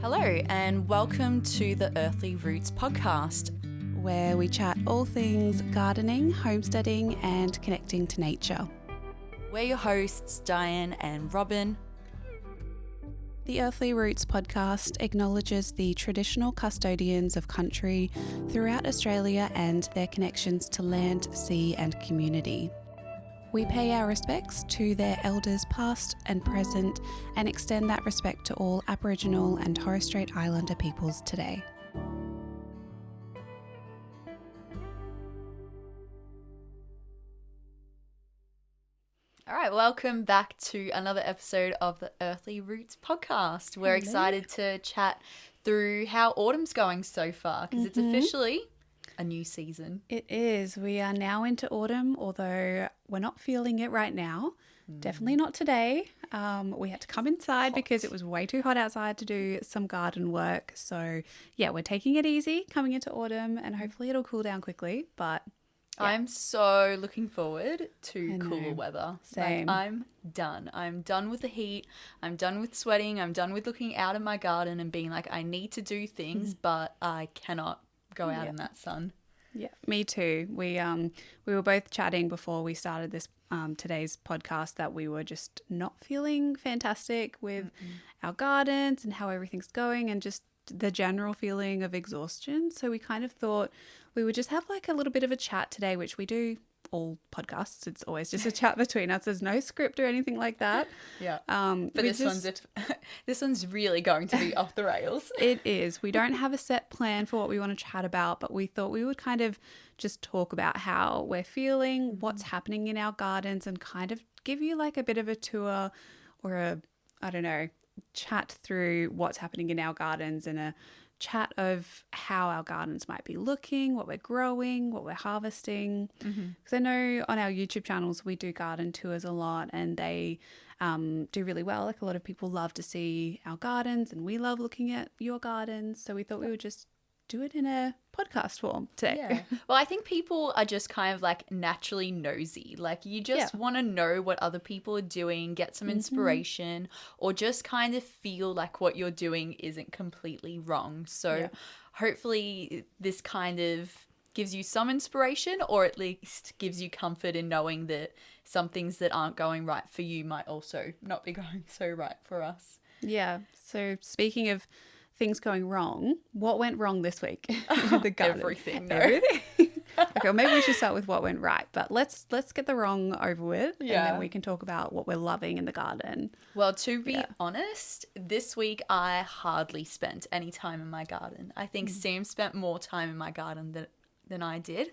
Hello, and welcome to the Earthly Roots podcast, where we chat all things gardening, homesteading, and connecting to nature. We're your hosts, Diane and Robyn. The Earthly Roots podcast acknowledges the traditional custodians of country throughout Australia and their connections to land, sea, and community. We pay our respects to their elders past and present and extend that respect to all Aboriginal and Torres Strait Islander peoples today. All right, welcome back to another episode of the Earthly Roots podcast. We're excited to chat through how autumn's going so far because it's officially a new season. It is. We are now into autumn, although we're not feeling it right now. Definitely not today. We had to come inside because it was way too hot outside to do some garden work. So yeah, we're taking it easy coming into autumn and hopefully it'll cool down quickly. But yeah. I'm so looking forward to cooler weather. Same. Like, I'm done. I'm done with the heat. I'm done with sweating. I'm done with looking out in my garden and being like, I need to do things, but I cannot go out in that sun. Yeah, me too. We were both chatting before we started this today's podcast that we were just not feeling fantastic with our gardens and how everything's going and just the general feeling of exhaustion. So we kind of thought we would just have like a little bit of a chat today, which we do all podcasts. It's always just a chat between us. There's no script or anything like that. Yeah. But this one's really going to be off the rails. It is. We don't have a set plan for what we want to chat about, but we thought we would kind of just talk about how we're feeling, what's happening in our gardens, and kind of give you like a bit of a tour or chat through what's happening in our gardens and a chat of how our gardens might be looking, what we're growing, what we're harvesting. Because I know on our YouTube channels we do garden tours a lot and they do really well. Like a lot of people love to see our gardens and we love looking at your gardens. So we thought we would just do it in a podcast form today. Yeah. Well, I think people are just kind of like naturally nosy. Like you just want to know what other people are doing, get some inspiration, or just kind of feel like what you're doing isn't completely wrong. So hopefully this kind of gives you some inspiration or at least gives you comfort in knowing that some things that aren't going right for you might also not be going so right for us. Yeah. So speaking of things going wrong, what went wrong this week in the garden? Everything. Okay, well, maybe we should start with what went right, but let's get the wrong over with and then we can talk about what we're loving in the garden. Well, to be honest, this week I hardly spent any time in my garden. I think Sam spent more time in my garden than I did.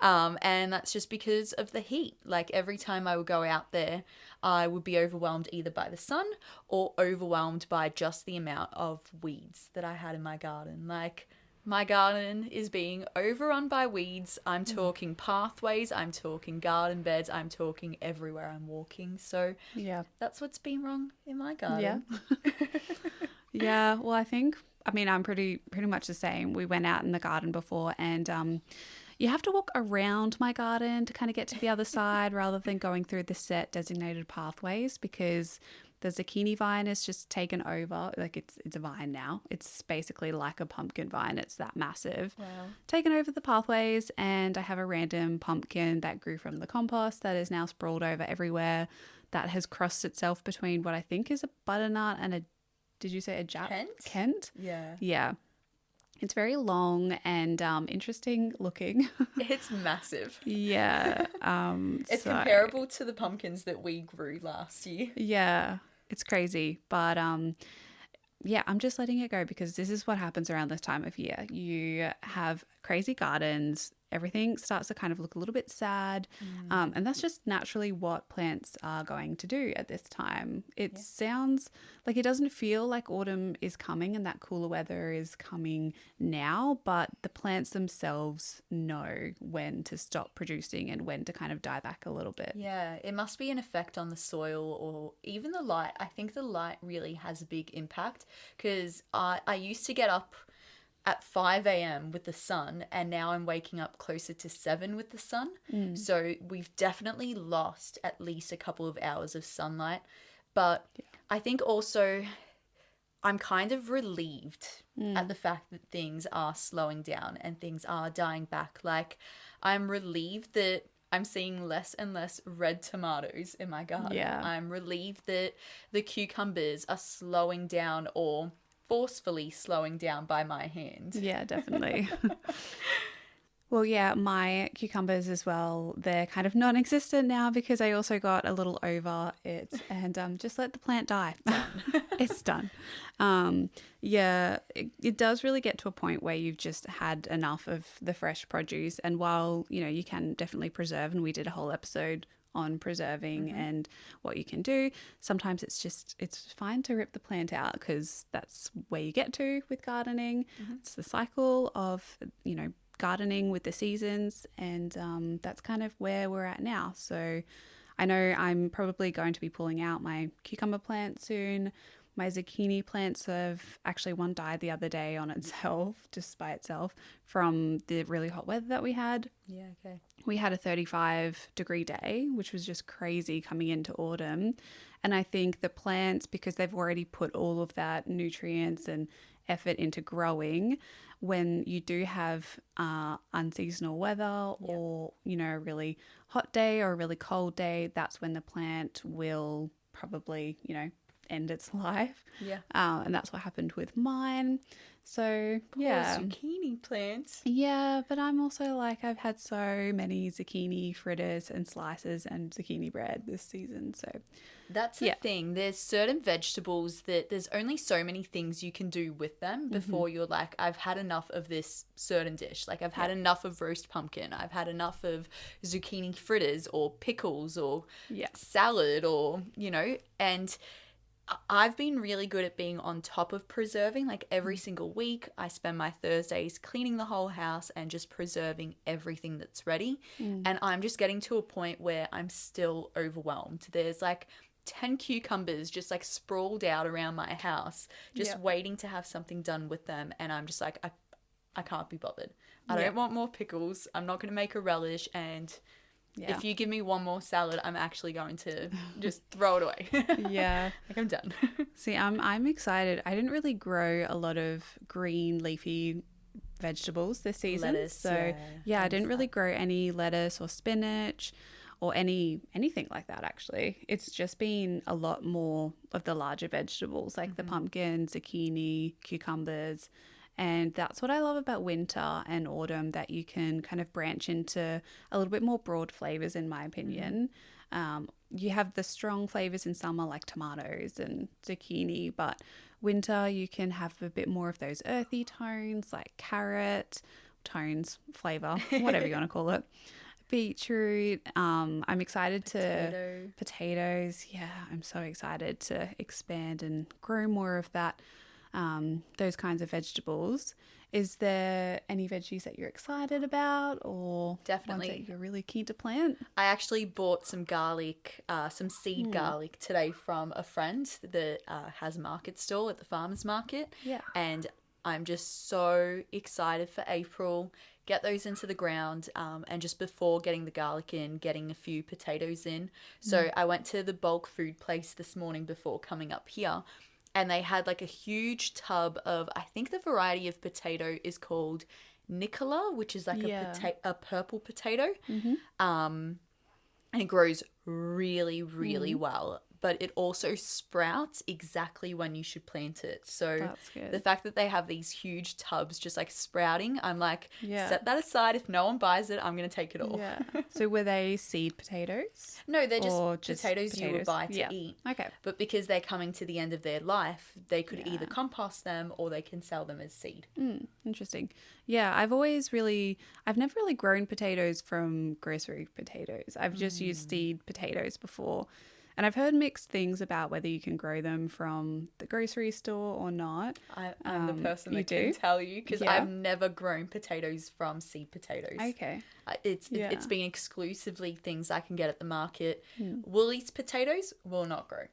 And that's just because of the heat. Like every time I would go out there, I would be overwhelmed either by the sun or overwhelmed by just the amount of weeds that I had in my garden. Like my garden is being overrun by weeds. I'm talking pathways, I'm talking garden beds, I'm talking everywhere I'm walking. So that's what's been wrong in my garden. Yeah, well, I'm pretty much the same. We went out in the garden before and you have to walk around my garden to kind of get to the other side rather than going through the set designated pathways because the zucchini vine is just taken over. Like it's a vine now. It's basically like a pumpkin vine. It's that massive. Wow. Taken over the pathways and I have a random pumpkin that grew from the compost that is now sprawled over everywhere that has crossed itself between what I think is a butternut and did you say a Kent? Yeah. Yeah. It's very long and interesting looking. It's massive. Yeah. It's comparable to the pumpkins that we grew last year. Yeah. It's crazy. But I'm just letting it go because this is what happens around this time of year. You have crazy gardens. Everything starts to kind of look a little bit sad. And that's just naturally what plants are going to do at this time. It sounds like it doesn't feel like autumn is coming and that cooler weather is coming now, but the plants themselves know when to stop producing and when to kind of die back a little bit. Yeah, it must be an effect on the soil or even the light. I think the light really has a big impact because I used to get up at 5 a.m. with the sun and now I'm waking up closer to 7 with the sun. So we've definitely lost at least a couple of hours of sunlight. But I think also I'm kind of relieved at the fact that things are slowing down and things are dying back. Like, I'm relieved that I'm seeing less and less red tomatoes in my garden. Yeah. I'm relieved that the cucumbers are slowing down or forcefully slowing down by my hand. Yeah, definitely. Well, yeah, my cucumbers as well, they're kind of non-existent now because I also got a little over it and just let the plant die. It's done. Yeah, it does really get to a point where you've just had enough of the fresh produce. And while, you know, you can definitely preserve, and we did a whole episode on preserving and what you can do, sometimes it's fine to rip the plant out because that's where you get to with gardening. It's the cycle of, you know, gardening with the seasons, and that's kind of where we're at now. So I know I'm probably going to be pulling out my cucumber plant soon. My zucchini plants have actually, one died the other day on itself, just by itself, from the really hot weather that we had. Yeah, okay. We had a 35-degree day, which was just crazy coming into autumn. And I think the plants, because they've already put all of that nutrients and effort into growing, when you do have unseasonal weather or, you know, a really hot day or a really cold day, that's when the plant will probably, you know, end its life. Yeah. And that's what happened with mine. So, yeah. Zucchini plants. Yeah, but I'm also like, I've had so many zucchini fritters and slices and zucchini bread this season. So that's the thing. There's certain vegetables that there's only so many things you can do with them before you're like, I've had enough of this certain dish. Like, I've had enough of roast pumpkin. I've had enough of zucchini fritters or pickles or salad or, you know, and I've been really good at being on top of preserving. Like, every single week I spend my Thursdays cleaning the whole house and just preserving everything that's ready. And I'm just getting to a point where I'm still overwhelmed. There's like 10 cucumbers just like sprawled out around my house, just waiting to have something done with them. And I'm just like, I can't be bothered. I don't want more pickles. I'm not going to make a relish. And if you give me one more salad, I'm actually going to just throw it away. Like, I'm done. See, I'm excited. I didn't really grow a lot of green leafy vegetables this season. Lettuce, I didn't really grow any lettuce or spinach or anything like that, actually. It's just been a lot more of the larger vegetables, like the pumpkin, zucchini, cucumbers. And that's what I love about winter and autumn, that you can kind of branch into a little bit more broad flavors, in my opinion. You have the strong flavors in summer, like tomatoes and zucchini, but winter you can have a bit more of those earthy tones, like carrot, tones, flavor, whatever you want to call it. Beetroot. I'm excited to potatoes. Yeah, I'm so excited to expand and grow more of that. Those kinds of vegetables. Is there any veggies that you're excited about, or Definitely ones that you're really keen to plant? I actually bought some garlic, some seed garlic today from a friend that has a market stall at the farmer's market. Yeah. And I'm just so excited for April. Get those into the ground, and just before getting the garlic in, getting a few potatoes in. So I went to the bulk food place this morning before coming up here, and they had like a huge tub of, I think the variety of potato is called Nicola, which is like a purple potato. And it grows really, really well. But it also sprouts exactly when you should plant it. So the fact that they have these huge tubs just like sprouting, I'm like, set that aside. If no one buys it, I'm going to take it all. Yeah. So were they seed potatoes? No, they're just potatoes you would buy to eat. Okay. But because they're coming to the end of their life, they could either compost them or they can sell them as seed. Interesting. Yeah, I've never really grown potatoes from grocery potatoes. I've just used seed potatoes before. And I've heard mixed things about whether you can grow them from the grocery store or not. I'm the person that can tell you, because I've never grown potatoes from seed potatoes. Okay. It's been exclusively things I can get at the market. Woolies potatoes will not grow.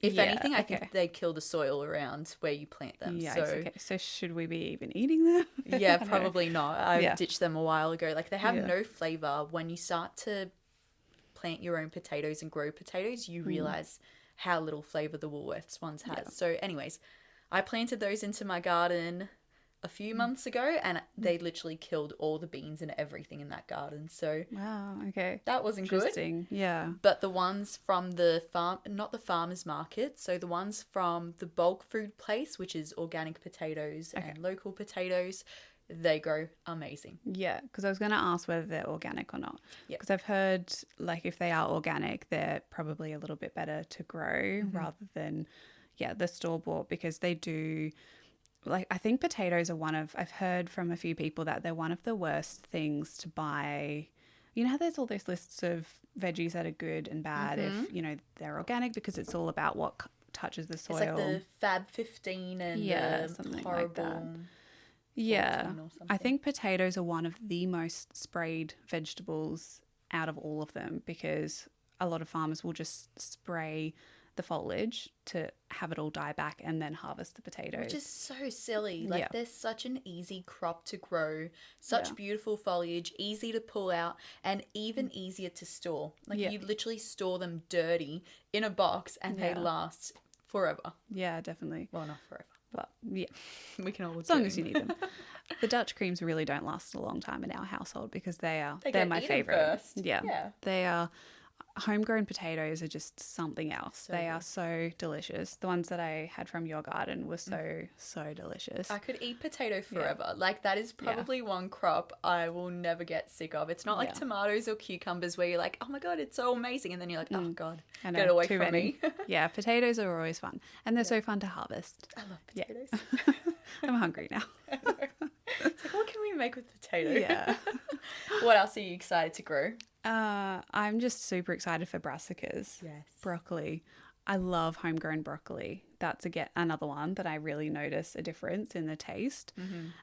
If anything, I think they kill the soil around where you plant them. Yeah, okay. So should we be even eating them? Yeah, probably not. I've ditched them a while ago. Like, they have no flavour. When you start to plant your own potatoes and grow potatoes, you realize how little flavor the Woolworths ones has. So anyways, I planted those into my garden a few months ago, and they literally killed all the beans and everything in that garden. So Wow. Okay. that wasn't good. Interesting. Yeah. But the ones from the farm, not the farmer's market, so the ones from the bulk food place, which is organic potatoes and local potatoes, they grow amazing. Yeah, because I was going to ask whether they're organic or not. Yep. Because I've heard, like, if they are organic, they're probably a little bit better to grow rather than, the store-bought, because they do, like, I think potatoes are I've heard from a few people that they're one of the worst things to buy. You know how there's all those lists of veggies that are good and bad if, they're organic, because it's all about what touches the soil. It's like the Fab 15 and the something horrible... like that. Yeah, I think potatoes are one of the most sprayed vegetables out of all of them, because a lot of farmers will just spray the foliage to have it all die back and then harvest the potatoes. Which is so silly. Like, they're such an easy crop to grow, such beautiful foliage, easy to pull out, and even easier to store. Like, you literally store them dirty in a box and they last forever. Yeah, definitely. Well, not forever. But yeah, we can all as long as you need them. The Dutch creams really don't last a long time in our household, because they're my favorite. Yeah, they are. Homegrown potatoes are just something else. They are so delicious. The ones that I had from your garden were so delicious. I could eat potato forever. Like, that is probably one crop I will never get sick of. It's not like tomatoes or cucumbers where you're like, oh my God, it's so amazing. And then you're like, oh God, get away from me. Yeah, potatoes are always fun. And they're so fun to harvest. I love potatoes. I'm hungry now. It's like, what can we make with potato? Yeah. What else are you excited to grow? I'm just super excited for brassicas. Yes. Broccoli. I love homegrown broccoli. That's another one that I really notice a difference in the taste.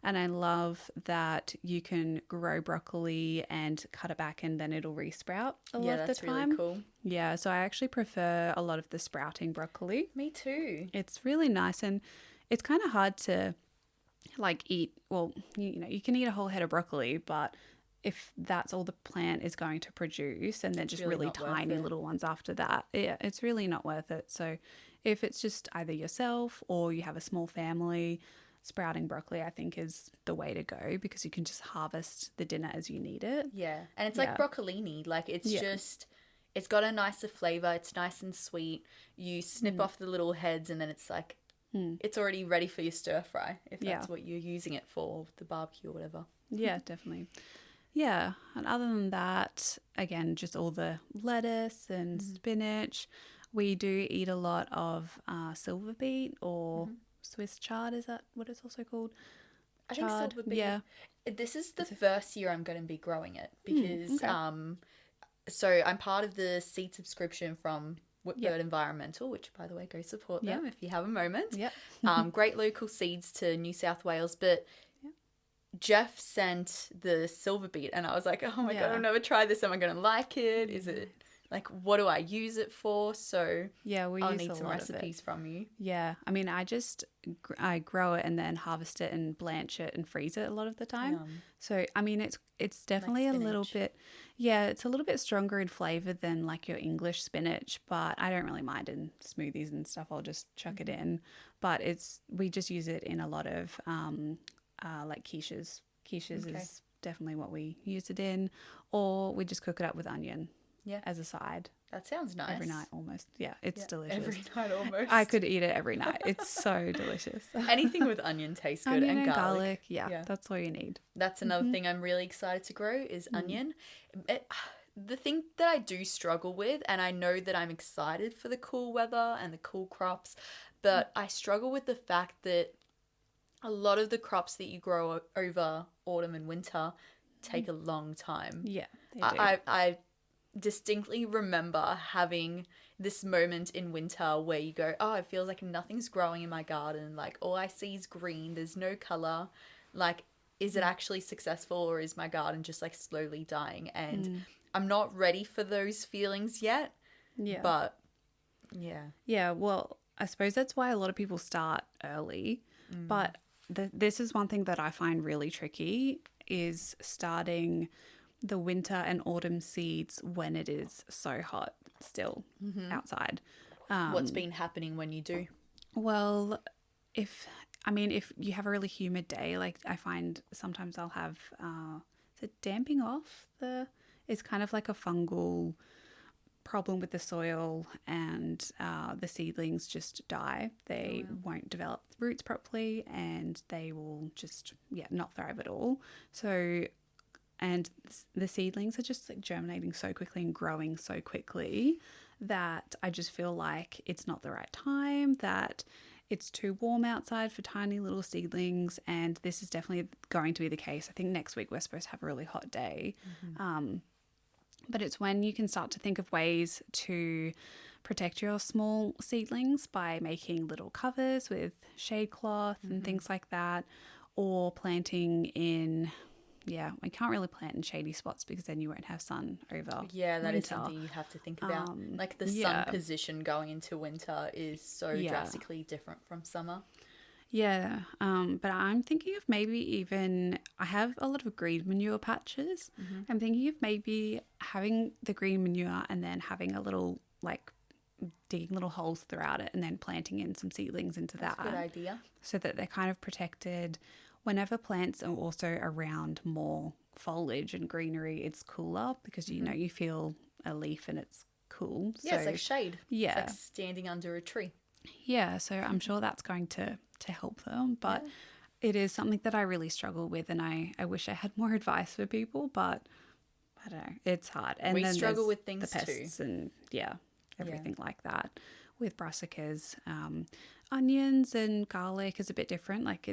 And I love that you can grow broccoli and cut it back and then it'll resprout a lot of the time. Really cool. Yeah, so I actually prefer a lot of the sprouting broccoli. Me too. It's really nice, and it's kind of hard to eat. Well, you can eat a whole head of broccoli, but if that's all the plant is going to produce, and they're just really tiny little ones after that, it's really not worth it. So if it's just either yourself or you have a small family, sprouting broccoli, I think, is the way to go, because you can just harvest the dinner as you need it. Yeah. And it's like broccolini. Like, it's just, it's got a nicer flavor. It's nice and sweet. You snip off the little heads and then it's like, it's already ready for your stir fry, if that's what you're using it for, the barbecue or whatever. Yeah, definitely. Yeah, and other than that, again, just all the lettuce and spinach. We do eat a lot of silver beet or Swiss chard. Is that what it's also called? I think silver beet. Yeah. This is the first year I'm going to be growing it, because so I'm part of the seed subscription from Whitbird Environmental, which, by the way, go support them if you have a moment. Great local seeds to New South Wales, but Jeff sent the silver beet and I was like, oh my God, I've never tried this. Am I going to like it? Is it like, what do I use it for? So I'll need some recipes from you. Yeah. I mean, I grow it and then harvest it and blanch it and freeze it a lot of the time. So, I mean, it's definitely like a little bit, it's a little bit stronger in flavor than like your English spinach, but I don't really mind in smoothies and stuff. I'll just chuck it in. But we just use it in a lot of, like quiches. Quiches is definitely what we use it in, or we just cook it up with onion as a side. That sounds nice. Every night almost. Yeah, it's delicious. Every night almost. I could eat it every night. It's so delicious. Anything with onion tastes good. Onion and garlic. Yeah, that's all you need. That's another thing I'm really excited to grow is onion. The thing that I do struggle with, and I know that I'm excited for the cool weather and the cool crops, but I struggle with the fact that a lot of the crops that you grow over autumn and winter take a long time. Yeah, they do. I distinctly remember having this moment in winter where you go, oh, it feels like nothing's growing in my garden. Like, all I see is green. There's no color. Like, is it actually successful, or is my garden just like slowly dying? And I'm not ready for those feelings yet. Yeah. But yeah. Yeah. Well, I suppose that's why a lot of people start early. But this is one thing that I find really tricky, is starting the winter and autumn seeds when it is so hot still outside. What's been happening when you do? Well, if you have a really humid day, like I find sometimes I'll have, is it damping off it's kind of like a fungal problem with the soil, and the seedlings just die. They won't develop roots properly, and they will just not thrive at all. So, and the seedlings are just like germinating so quickly and growing so quickly that I just feel like it's not the right time, that it's too warm outside for tiny little seedlings, and this is definitely going to be the case. I think next week we're supposed to have a really hot day. But it's when you can start to think of ways to protect your small seedlings by making little covers with shade cloth and things like that, or planting in, we can't really plant in shady spots because then you won't have sun over Yeah, that winter. is something you have to think about. Like the sun position going into winter is so drastically different from summer. Yeah, but I'm thinking of maybe even, I have a lot of green manure patches. I'm thinking of maybe having the green manure and then having a little, like, digging little holes throughout it and then planting in some seedlings into that. That's a good idea. So that they're kind of protected. Whenever plants are also around more foliage and greenery, it's cooler because, you know, you feel a leaf and it's cool. Yeah, it's like shade. Yeah. It's like standing under a tree. Yeah, so I'm sure that's going to help them, but it is something that I really struggle with, and I wish I had more advice for people, but I don't know, it's hard. And we then struggle with things the pests too. And everything like that with brassicas. Onions and garlic is a bit different. Like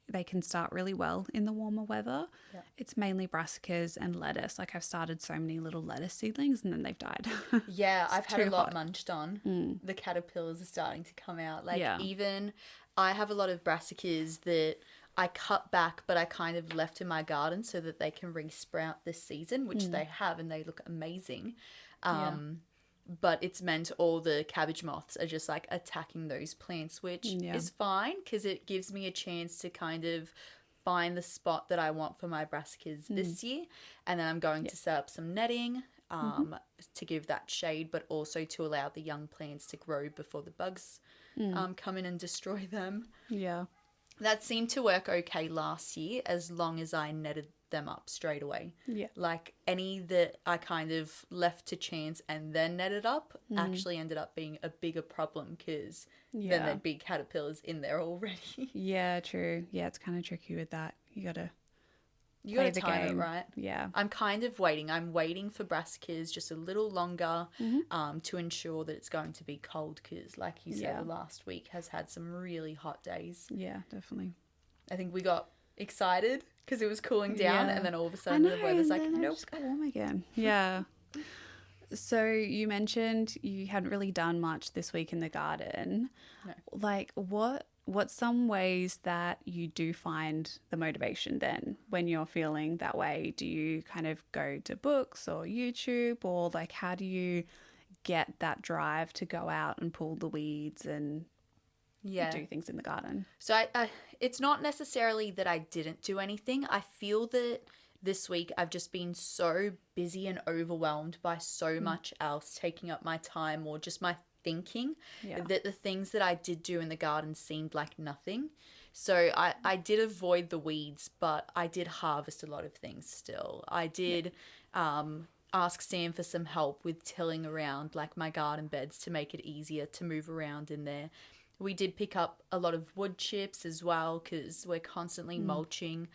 they can start really well in the warmer weather. Yeah. It's mainly brassicas and lettuce. Like I've started so many little lettuce seedlings and then they've died. Yeah, I've had a lot munched on. The caterpillars are starting to come out. Like even I have a lot of brassicas that I cut back, but I kind of left in my garden so that they can re-sprout this season, which they have, and they look amazing. But it's meant all the cabbage moths are just like attacking those plants, which is fine because it gives me a chance to kind of find the spot that I want for my brassicas this year. And then I'm going to set up some netting to give that shade, but also to allow the young plants to grow before the bugs come in and destroy them. Yeah. That seemed to work okay last year as long as I netted them up straight away. Yeah. Like any that I kind of left to chance and then netted up actually ended up being a bigger problem because then there'd be caterpillars in there already. Yeah, true. Yeah, it's kind of tricky with that. You gotta time it right. Yeah. I'm kind of waiting. I'm waiting for brassicas just a little longer to ensure that it's going to be cold because, like you said, the last week has had some really hot days. Yeah, definitely. I think we got excited because it was cooling down and then all of a sudden the weather's like, nope. It just got warm again. Yeah. So you mentioned you hadn't really done much this week in the garden. No. Like what's some ways that you do find the motivation then when you're feeling that way? Do you kind of go to books or YouTube, or like how do you get that drive to go out and pull the weeds and do things in the garden? So I it's not necessarily that I didn't do anything. I feel that this week I've just been so busy and overwhelmed by so much else taking up my time or just my thinking that the things that I did do in the garden seemed like nothing. So I did avoid the weeds, but I did harvest a lot of things still. I did ask Sam for some help with tilling around like my garden beds to make it easier to move around in there. We did pick up a lot of wood chips as well because we're constantly mulching.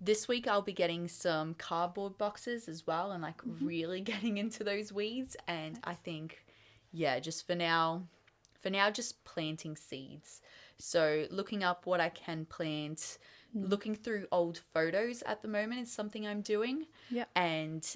This week I'll be getting some cardboard boxes as well and like really getting into those weeds. And I think, just for now, just planting seeds. So looking up what I can plant, looking through old photos at the moment is something I'm doing. Yeah. And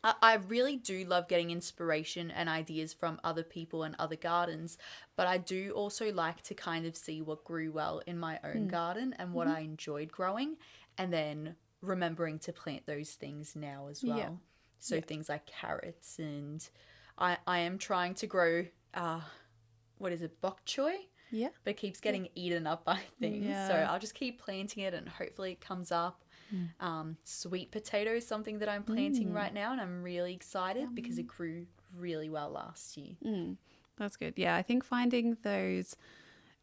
I really do love getting inspiration and ideas from other people and other gardens, but I do also like to kind of see what grew well in my own garden and what I enjoyed growing, and then remembering to plant those things now as well. Yeah. So things like carrots, and I am trying to grow, bok choy? Yeah. But it keeps getting eaten up by things. Yeah. So I'll just keep planting it and hopefully it comes up. Sweet potato is something that I'm planting right now, and I'm really excited because it grew really well last year. That's good. Yeah, I think finding those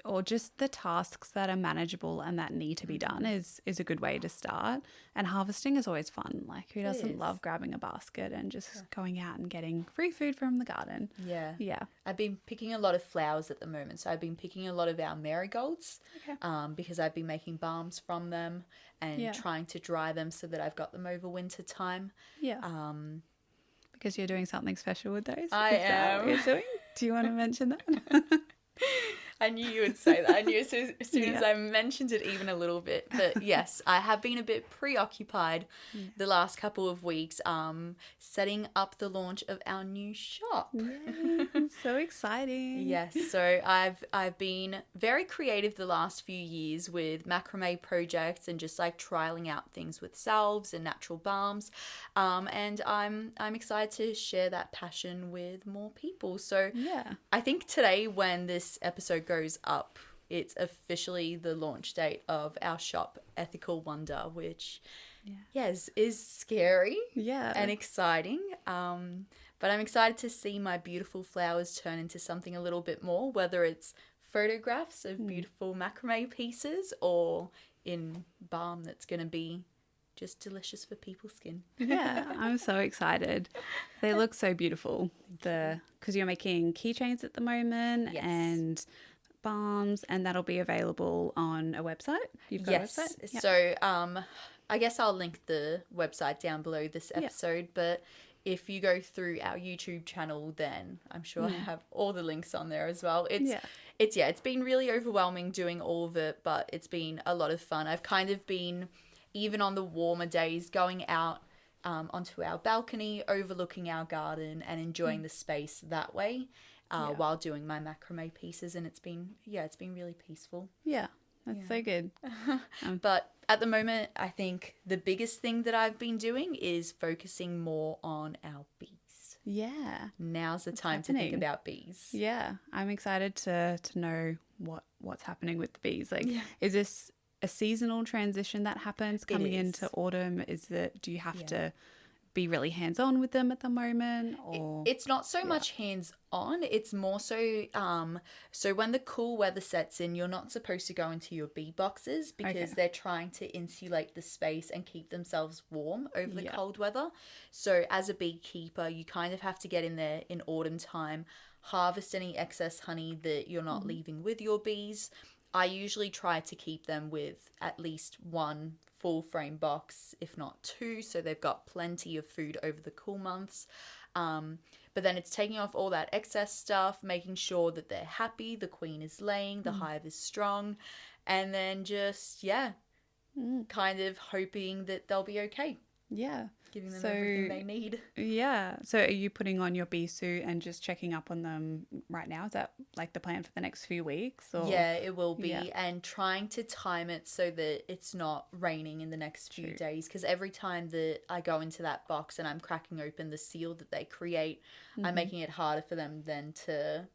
or just the tasks that are manageable and that need to be done is a good way to start. And harvesting is always fun. Like, who doesn't love grabbing a basket and just going out and getting free food from the garden? Yeah. Yeah. I've been picking a lot of flowers at the moment. So I've been picking a lot of our marigolds because I've been making balms from them and trying to dry them so that I've got them over winter time. Yeah. Because you're doing something special with those? I Is that what am. you're doing? Do you want to mention that? I knew you would say that. I knew as soon as I mentioned it even a little bit. But yes, I have been a bit preoccupied the last couple of weeks setting up the launch of our new shop. Yay, so exciting. Yes, so I've been very creative the last few years with macrame projects and just like trialing out things with salves and natural balms. And I'm excited to share that passion with more people. So I think today when this episode goes up, it's officially the launch date of our shop, Ethical Wonder, which is scary and exciting. But I'm excited to see my beautiful flowers turn into something a little bit more, whether it's photographs of beautiful macrame pieces or in balm that's going to be just delicious for people's skin. Yeah, I'm so excited. They look so beautiful. Because you're making keychains at the moment and balms, and that'll be available on a website. You've got a website? Yep. So I guess I'll link the website down below this episode, but if you go through our YouTube channel, then I'm sure I have all the links on there as well. It's been really overwhelming doing all of it, but it's been a lot of fun. I've kind of been, even on the warmer days, going out onto our balcony, overlooking our garden and enjoying the space that way while doing my macrame pieces. And it's been really peaceful. Yeah, that's so good. But at the moment, I think the biggest thing that I've been doing is focusing more on our bees. Yeah. Now's the time to think about bees. Yeah, I'm excited to know what's happening with the bees. Like, is this a seasonal transition that happens coming into autumn? Do you have to be really hands-on with them at the moment? Or it's not so much hands-on, it's more so so when the cool weather sets in, you're not supposed to go into your bee boxes because they're trying to insulate the space and keep themselves warm over the cold weather. So as a beekeeper, you kind of have to get in there in autumn time, harvest any excess honey that you're not leaving with your bees. I usually try to keep them with at least one full frame box, if not two, so they've got plenty of food over the cool months. But then it's taking off all that excess stuff, making sure that they're happy, the queen is laying, the hive is strong, and then just, kind of hoping that they'll be okay. Yeah. Giving them everything they need. Yeah. So are you putting on your bee suit and just checking up on them right now? Is that like the plan for the next few weeks? Or? Yeah, it will be. And trying to time it so that it's not raining in the next few days. Because every time that I go into that box and I'm cracking open the seal that they create, I'm making it harder for them then to,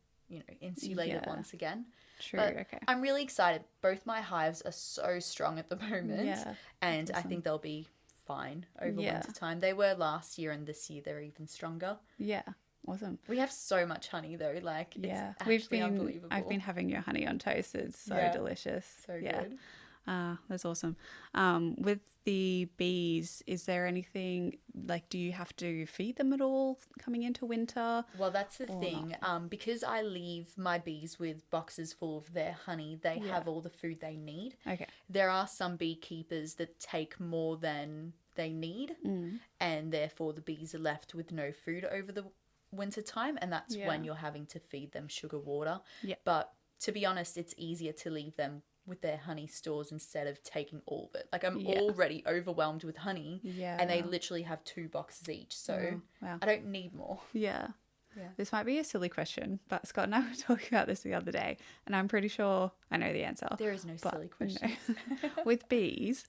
insulate it once again. True, but I'm really excited. Both my hives are so strong at the moment. Yeah. And I think they'll be fine over winter time. They were last year, and this year they're even stronger. Yeah, awesome. We have so much honey though, like it's actually unbelievable. I've been having your honey on toast. It's so delicious. So good. That's awesome. With the bees, is there anything, like, do you have to feed them at all coming into winter? Well, that's the thing. Because I leave my bees with boxes full of their honey, they have all the food they need. Okay. There are some beekeepers that take more than they need, and therefore the bees are left with no food over the winter time, and that's when you're having to feed them sugar water. Yeah. But to be honest, it's easier to leave them with their honey stores instead of taking all of it. Like, I'm already overwhelmed with honey, and they literally have 2 boxes each, so I don't need more. Yeah. This might be a silly question, but Scott and I were talking about this the other day, and I'm pretty sure I know the answer. There is no silly questions. With bees,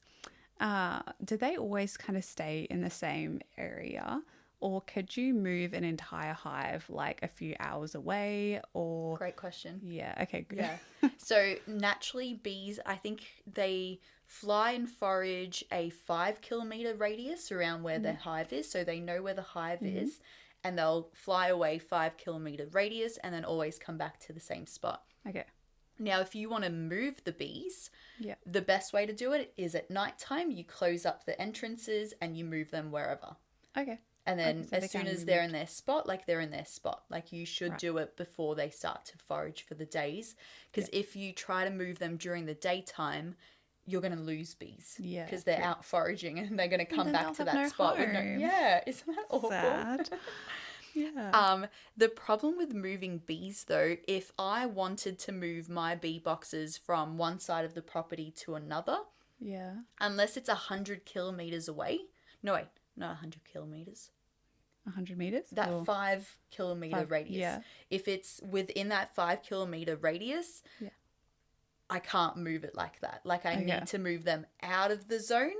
do they always kind of stay in the same area? Or could you move an entire hive like a few hours away? Or Great question. Yeah, okay, good. Yeah. So naturally bees, I think they fly and forage a 5 kilometer radius around where their hive is. So they know where the hive is, and they'll fly away 5 kilometer radius and then always come back to the same spot. Okay. Now, if you want to move the bees, Yeah. the best way to do it is at nighttime. You close up the entrances and you move them wherever. Okay. And then Okay, so they as soon can as be they're moved. in their spot, like they're in their spot. Like you should Right. do it before they start to forage for the days. Because if you try to move them during the daytime, you're going to lose bees. Yeah, Because they're true. out foraging and they're going to come then back they'll to have that no spot with no. home. Yeah, isn't that awful? Sad. Yeah. The problem with moving bees though, if I wanted to move my bee boxes from one side of the property to another, Yeah. unless it's 100 kilometers away, no wait, not 100 kilometers, 100 meters? that Or 5 kilometer 5, radius. yeah. If it's within that 5 kilometer radius, Yeah. I can't move it like that. Like I Okay. need to move them out of the zone,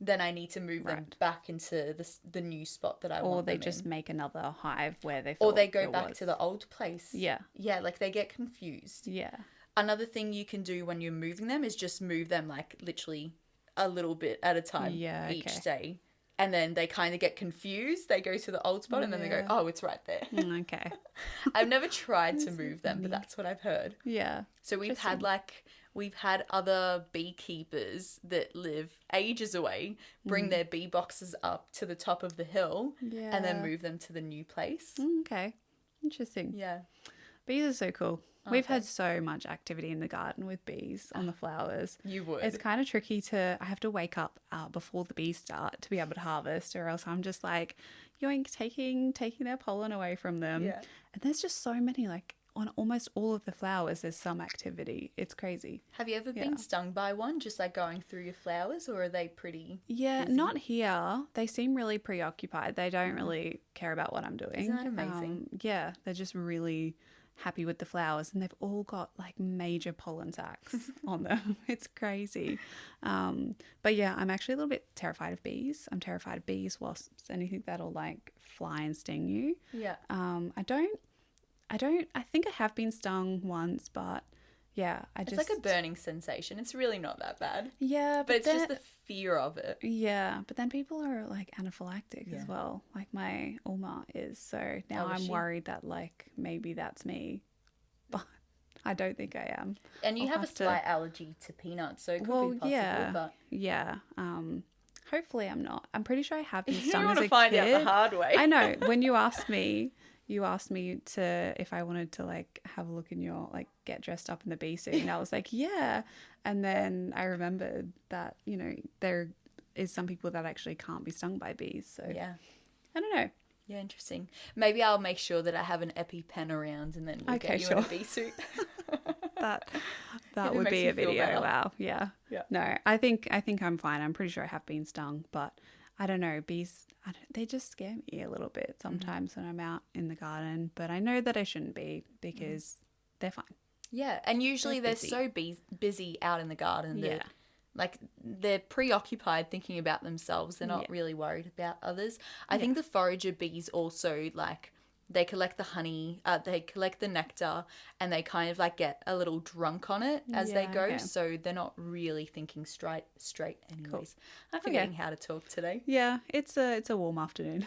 then I need to move them Right. back into the new spot that I Or want they them just in. make another hive where they Or thought they go it back was. to the old place. Yeah. Yeah, like they get confused. Yeah. Another thing you can do when you're moving them is just move them like literally a little bit at a time each okay. day. And then they kind of get confused. They go to the old spot and then they go, Yeah. oh, it's right there. Okay. I've never tried to move them, but that's what I've heard. Yeah. So we've had other beekeepers that live ages away bring their bee boxes up to the top of the hill and then Yeah. move them to the new place. Okay. Interesting. Yeah. Bees are so cool. We've had so much activity in the garden with bees on the flowers. You would. It's kind of tricky I have to wake up before the bees start to be able to harvest, or else I'm just like, yoink, taking their pollen away from them. Yeah. And there's just so many, like on almost all of the flowers, there's some activity. It's crazy. Have you ever Yeah. been stung by one, just like going through your flowers, or are they pretty? Yeah, busy? not here. They seem really preoccupied. They don't really care about what I'm doing. Isn't that amazing? Yeah, they're just really happy with the flowers, and they've all got like major pollen sacs on them. It's crazy. But yeah, I'm actually a little bit terrified of bees. I'm terrified of bees, wasps, anything that'll like fly and sting you. Yeah. I think I have been stung once, but yeah, It's like a burning sensation. It's really not that bad. yeah, But it's then, just the fear of it. yeah, but then people are like anaphylactic Yeah. as well. Like my Uma is, so now Oh, is I'm she? worried that like maybe that's me, but I don't think I am. And you I'll have a have to- slight allergy to peanuts, so it could Well, be possible. yeah, But yeah. Hopefully I'm not. I'm pretty sure I have been you stung want as to a find kid. out the hard way. I know. When you asked me to if I wanted to like have a look in your like get dressed up in the bee suit, and I was like, yeah. And then I remembered that there is some people that actually can't be stung by bees. So Yeah. I don't know. Yeah, interesting. Maybe I'll make sure that I have an EpiPen around and then we'll Okay, get you in a sure. bee suit. That It would makes be me a feel video. better. Wow. Yeah. Yeah. No, I think I'm fine. I'm pretty sure I have been stung, but I don't know. Bees, they just scare me a little bit sometimes when I'm out in the garden. But I know that I shouldn't be because they're fine. Yeah, and usually they're busy. so busy out in the garden that Yeah. like they're preoccupied thinking about themselves. They're not Yeah. really worried about others. I think the forager bees also like they collect the honey, they collect the nectar, and they kind of like get a little drunk on it as they Yeah, go. okay. So they're not really thinking straight. Anyways, I'm forgetting how to talk today. Yeah, it's a warm afternoon.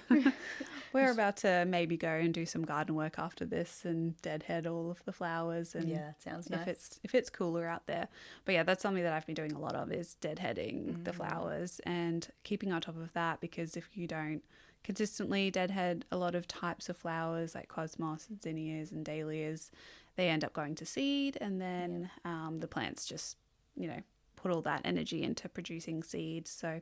We're about to maybe go and do some garden work after this and deadhead all of the flowers and Yeah, sounds nice. if it's cooler out there. But yeah, that's something that I've been doing a lot of is deadheading the flowers and keeping on top of that, because if you don't consistently deadhead a lot of types of flowers like cosmos and zinnias and dahlias, they end up going to seed, and then the plants just put all that energy into producing seeds. So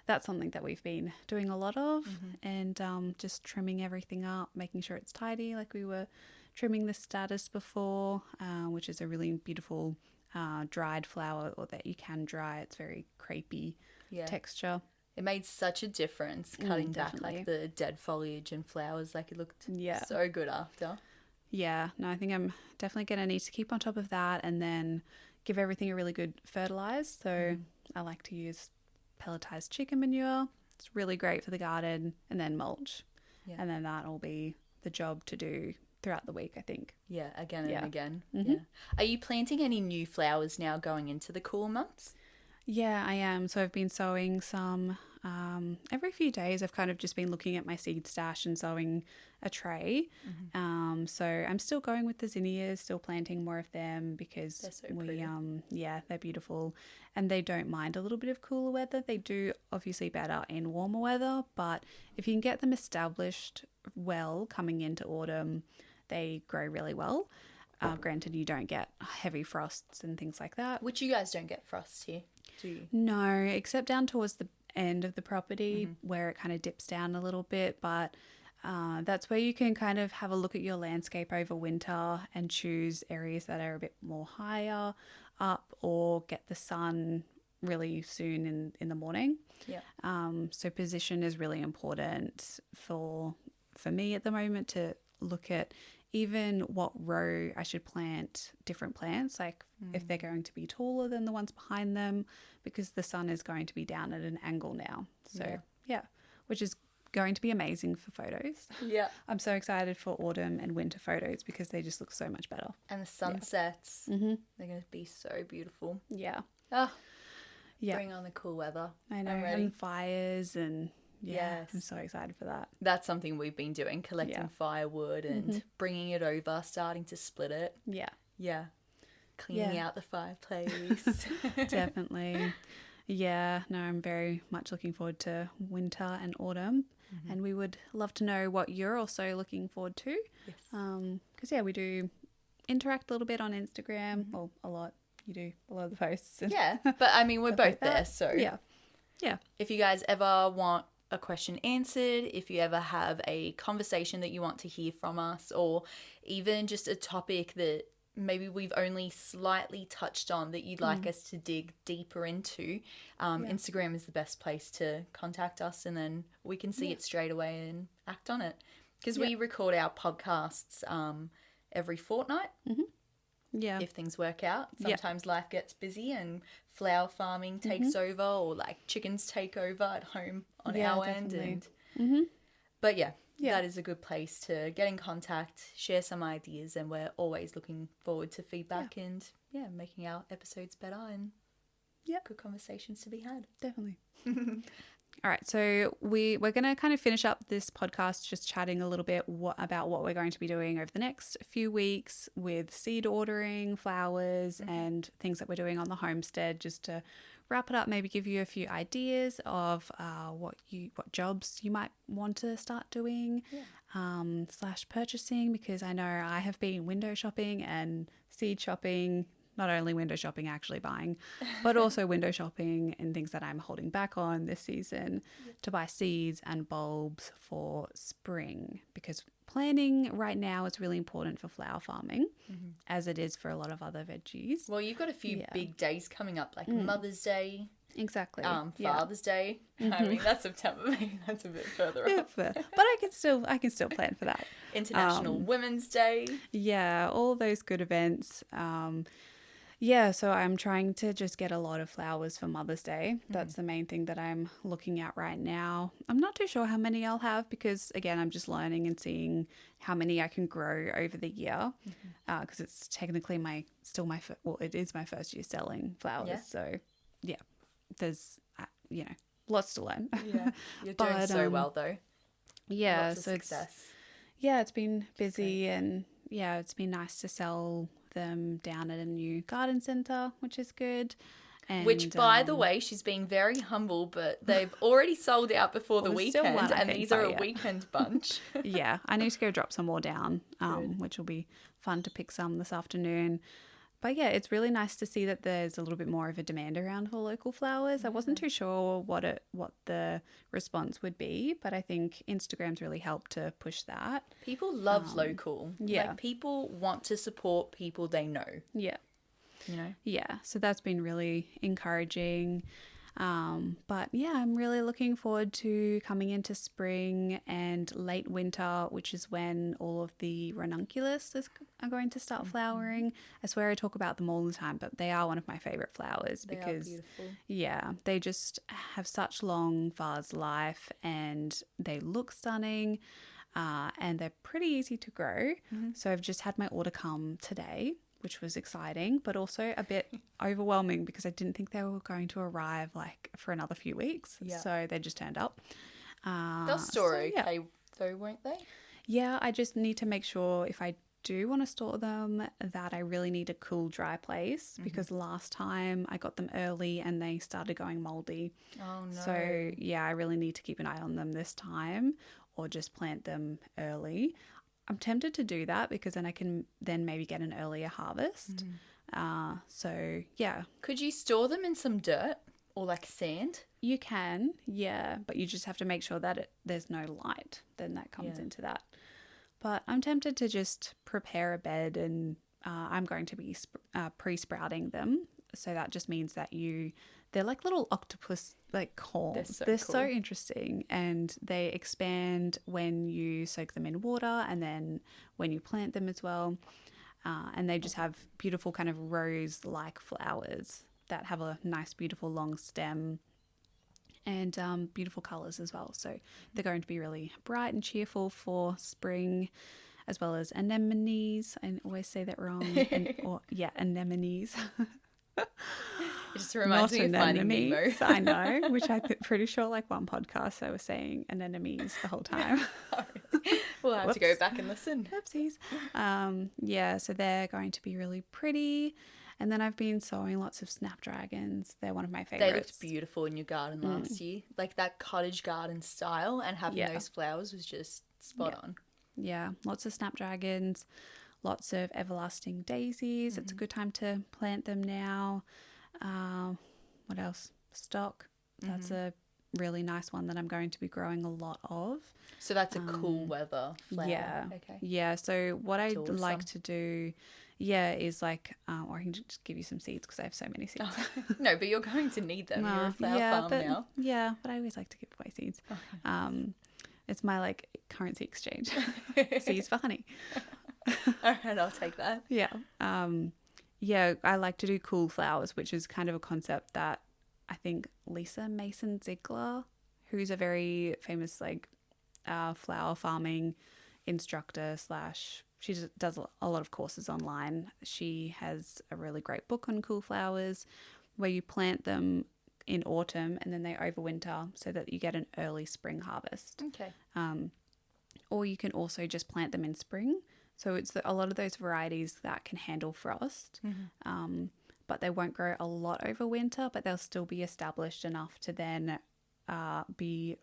that's something that we've been doing a lot of, and just trimming everything up, making sure it's tidy. Like we were trimming the status before, which is a really beautiful dried flower, or that you can dry. It's very crepey texture. It made such a difference cutting back definitely. like the dead foliage and flowers. Like it looked Yeah. so good after. Yeah, no, I think I'm definitely going to need to keep on top of that, and then give everything a really good fertilize. So I like to use pelletized chicken manure. It's really great for the garden, and then mulch. Yeah. And then that'll be the job to do throughout the week, I think. Yeah, again and Yeah. again. Yeah. Are you planting any new flowers now going into the cool months? Yeah, I am. So I've been sowing some every few days. I've kind of just been looking at my seed stash and sowing a tray. So I'm still going with the zinnias, still planting more of them because They're so pretty. they're beautiful and they don't mind a little bit of cooler weather. They do obviously better in warmer weather, but if you can get them established well coming into autumn, they grow really well. Granted, you don't get heavy frosts and things like that. Which you guys don't get frost here, do you? No, except down towards the end of the property where it kind of dips down a little bit. But that's where you can kind of have a look at your landscape over winter and choose areas that are a bit more higher up or get the sun really soon in the morning. Yeah. So position is really important for me at the moment to look at even what row I should plant different plants, like if they're going to be taller than the ones behind them, because the sun is going to be down at an angle now. So yeah, which is going to be amazing for photos. Yeah. I'm so excited for autumn and winter photos because they just look so much better. And the sunsets, they're going to be so beautiful. Yeah. Oh, Yeah. bring on the cool weather. I know. I'm ready. And fires and yeah, Yes. I'm so excited for that. That's something we've been doing, collecting Yeah. firewood and bringing it over, starting to split it. Yeah, Yeah. Cleaning Yeah. out the fireplace. definitely. Yeah, no, I'm very much looking forward to winter and autumn. And we would love to know what you're also looking forward to. Yes. Because, yeah, we do interact a little bit on Instagram. Well, a lot. You do a lot of the posts. And Yeah. But I mean, we're stuff like both there. that. So Yeah. Yeah. if you guys ever want a question answered, if you ever have a conversation that you want to hear from us, or even just a topic that maybe we've only slightly touched on that you'd like us to dig deeper into, Instagram is the best place to contact us, and then we can see it straight away and act on it. Because we record our podcasts every fortnight. Yeah. If things work out. Sometimes life gets busy and flower farming takes over, or like chickens take over at home on our definitely. end. But yeah, that is a good place to get in contact, share some ideas, and we're always looking forward to feedback and making our episodes better and good conversations to be had. Definitely. All right, so we're going to kind of finish up this podcast just chatting a little bit about what we're going to be doing over the next few weeks with seed ordering, flowers, and things that we're doing on the homestead, just to wrap it up, maybe give you a few ideas of what jobs you might want to start doing, / purchasing, because I know I have been window shopping and seed shopping. Not only window shopping, actually buying, but also window shopping and things that I'm holding back on this season to buy seeds and bulbs for spring, because planning right now is really important for flower farming, as it is for a lot of other veggies. Well, you've got a few big days coming up, like Mother's Day, Exactly. Father's Day. I mean, that's September. Maybe that's a bit further Yeah, off. but I can still plan for that. International Women's Day. Yeah, all those good events. So I'm trying to just get a lot of flowers for Mother's Day. That's the main thing that I'm looking at right now. I'm not too sure how many I'll have because, again, I'm just learning and seeing how many I can grow over the year, because it's technically it is my first year selling flowers. Yeah. So, yeah, there's, lots to learn. Yeah, you're doing so well though. Yeah, Lots of so success. it's been busy and it's been nice to sell them down at a new garden centre, which is good. And, Which, by the way, she's being very humble, but they've already sold out before the there's still weekend, one, I and think, these are but a yeah. weekend bunch. yeah, I need to go drop some more down, which will be fun to pick some this afternoon. But yeah, it's really nice to see that there's a little bit more of a demand around for local flowers. I wasn't too sure what the response would be, but I think Instagram's really helped to push that. People love local. yeah. Like, people want to support people they know, Yeah. you know? Yeah, so that's been really encouraging. But yeah, I'm really looking forward to coming into spring and late winter, which is when all of the ranunculus are going to start flowering. I swear I talk about them all the time, but they are one of my favorite flowers They are because beautiful. they just have such long vase life and they look stunning. And they're pretty easy to grow. So I've just had my order come today, which was exciting, but also a bit overwhelming because I didn't think they were going to arrive like for another few weeks. Yeah. So they just turned up. They'll store okay though, won't they? Yeah, I just need to make sure if I do want to store them that I really need a cool, dry place because last time I got them early and they started going moldy. Oh no. So yeah, I really need to keep an eye on them this time or just plant them early. I'm tempted to do that because then I can then maybe get an earlier harvest. So yeah. Could you store them in some dirt or like sand? You can, yeah, but you just have to make sure that there's no light. Then that comes into that. But I'm tempted to just prepare a bed and I'm going to be pre-sprouting them. So that just means that they're like little octopus like corms. They're so interesting and they expand when you soak them in water and then when you plant them as well. And they just have beautiful kind of rose-like flowers that have a nice, beautiful long stem and beautiful colours as well. So they're going to be really bright and cheerful for spring, as well as anemones. I always say that wrong. Anemones. It just reminds me of Finding Nemo. I know, which I'm pretty sure like one podcast I was saying anemones the whole time. We'll have to go back and listen. Oopsies. So they're going to be really pretty. And then I've been sowing lots of snapdragons. They're one of my favourites. They looked beautiful in your garden last year. Like that cottage garden style and having those flowers was just spot on. Yeah, lots of snapdragons, lots of everlasting daisies. It's a good time to plant them now. What else? Stock. That's a really nice one that I'm going to be growing a lot of. So that's a cool weather flower. Yeah. Okay. Yeah, so what I'd like to do... is like, or I can just give you some seeds because I have so many seeds. No, but you're going to need them. You're a flower farm now. Yeah, but I always like to give away seeds. Okay. It's my like currency exchange. Seeds for honey. All right, I'll take that. Yeah. I like to do cool flowers, which is kind of a concept that I think Lisa Mason Ziegler, who's a very famous like flower farming instructor / she does a lot of courses online. She has a really great book on cool flowers where you plant them in autumn and then they overwinter so that you get an early spring harvest. Okay. Or you can also just plant them in spring. So it's a lot of those varieties that can handle frost, but they won't grow a lot over winter, but they'll still be established enough to then be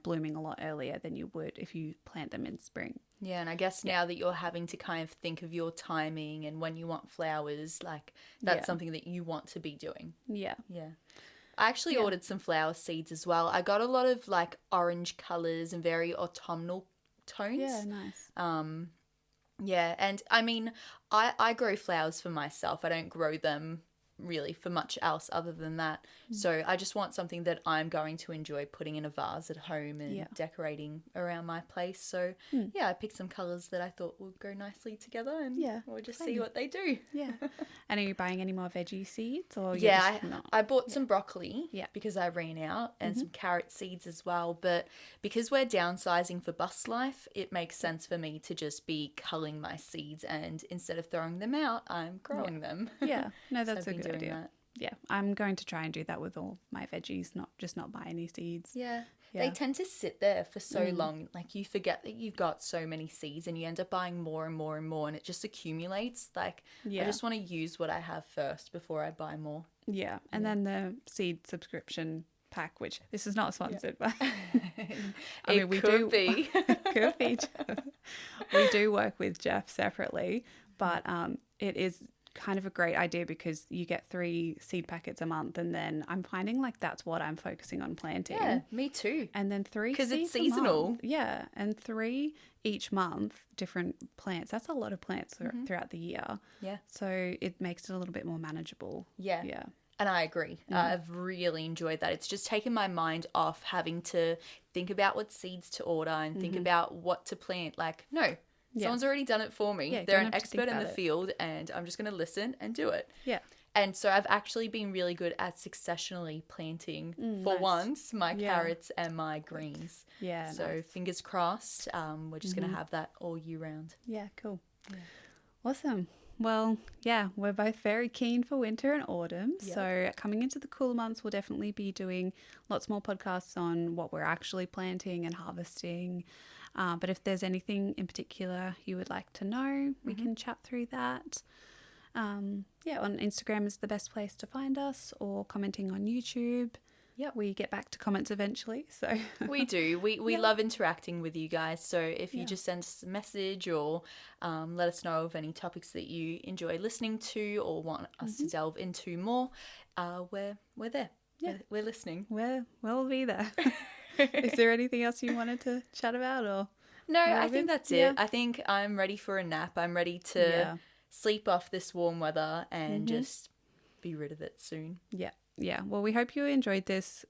blooming a lot earlier than you would if you plant them in spring. Yeah, and I guess now that you're having to kind of think of your timing and when you want flowers, like that's something that you want to be doing. Yeah. Yeah. I actually ordered some flower seeds as well. I got a lot of like orange colours and very autumnal tones. Yeah, nice. Yeah, and I mean, I grow flowers for myself. I don't grow them really for much else other than that. So I just want something that I'm going to enjoy putting in a vase at home and decorating around my place. So I picked some colours that I thought would go nicely together and we'll just see what they do. Yeah. And are you buying any more veggie seeds or I bought some broccoli because I ran out and some carrot seeds as well. But because we're downsizing for bus life, it makes sense for me to just be culling my seeds and instead of throwing them out, I'm growing them. Yeah. No, that's a good idea. That. Yeah, I'm going to try and do that with all my veggies, not buy any seeds. Yeah. They tend to sit there for so long. Like you forget that you've got so many seeds and you end up buying more and more and more and it just accumulates. Like I just want to use what I have first before I buy more. Yeah. And then the seed subscription pack, which this is not sponsored by. We could be. Could be. We do work with Jeff separately, but it is kind of a great idea because you get 3 seed packets a month and then I'm finding like that's what I'm focusing on planting. Yeah, me too. And then 3 because it's seasonal. Yeah, and 3 each month, different plants. That's a lot of plants throughout the year. Yeah. So it makes it a little bit more manageable. Yeah. Yeah. And I agree. I've really enjoyed that. It's just taken my mind off having to think about what seeds to order and think about what to plant. Like, no. Someone's already done it for me. Yeah, they're an expert in the field and I'm just going to listen and do it. Yeah. And so I've actually been really good at successionally planting for once my carrots and my greens. Yeah. So fingers crossed, we're just going to have that all year round. Yeah, cool. Yeah. Awesome. well, yeah, we're both very keen for winter and autumn. Yep. So coming into the cooler months, we'll definitely be doing lots more podcasts on what we're actually planting and harvesting. But if there's anything in particular you would like to know, we can chat through that. On Instagram is the best place to find us, or commenting on YouTube. Yep. We get back to comments eventually, so We do. We love interacting with you guys. So if you just send us a message or let us know of any topics that you enjoy listening to or want us to delve into more, we're there. Yeah. We're listening. we'll be there. Is there anything else you wanted to chat about, or? No, I Robyn? think that's Yeah. it. I think I'm ready for a nap. I'm ready to sleep off this warm weather and just be rid of it soon. Yeah. Well, we hope you enjoyed this,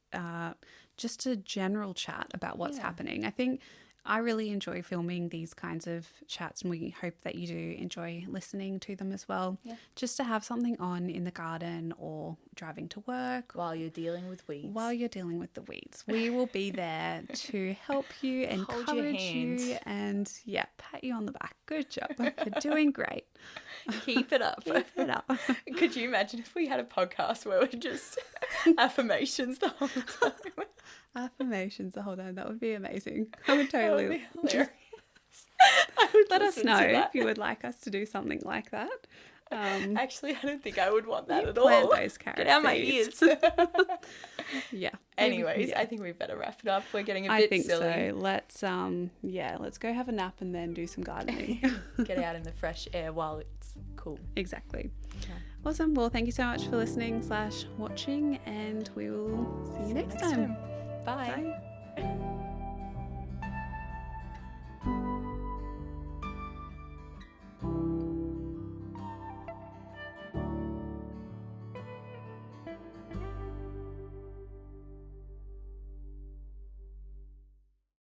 just a general chat about what's happening. I think I really enjoy filming these kinds of chats, and we hope that you do enjoy listening to them as well. Yeah. Just to have something on in the garden or driving to work. While you're dealing with weeds. While you're dealing with the weeds. We will be there to help you, Hold your encourage hand. you, and pat you on the back. Good job. You're doing great. Keep it up. Keep it up. Could you imagine if we had a podcast where we're just affirmations the whole time? Affirmations the whole time. That would be amazing. I would totally That would be hilarious. I would let us listen know to that. if you would like us to do something like that. Actually, I don't think I would want that at Plant all. those carrot Get out of my seeds. ears. Yeah. Anyways, Yeah. I think we better wrap it up. We're getting a I bit think silly. so. Let's go have a nap and then do some gardening. Get out in the fresh air while it's cool. Exactly. Okay. Awesome. Well, thank you so much for listening / watching, and we will see you next time. Bye. Bye.